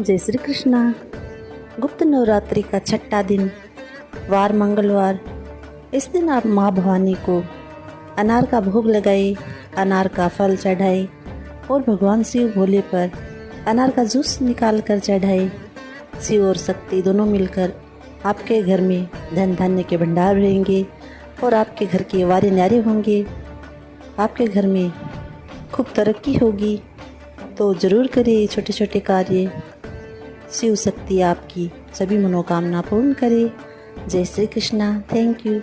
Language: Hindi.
जय श्री कृष्णा। गुप्त नवरात्रि का छठा दिन, वार मंगलवार। इस दिन आप माँ भवानी को अनार का भोग लगाए, अनार का फल चढ़ाए और भगवान शिव भोले पर अनार का जूस निकाल कर चढ़ाए। शिव और शक्ति दोनों मिलकर आपके घर में धन धान्य के भंडार रहेंगे और आपके घर के वारे न्यारे होंगे। आपके घर में खूब तरक्की होगी। तो ज़रूर करिए छोटे छोटे कार्य। शिव शक्ति आपकी सभी मनोकामना पूर्ण करे। जय श्री कृष्णा। Thank you.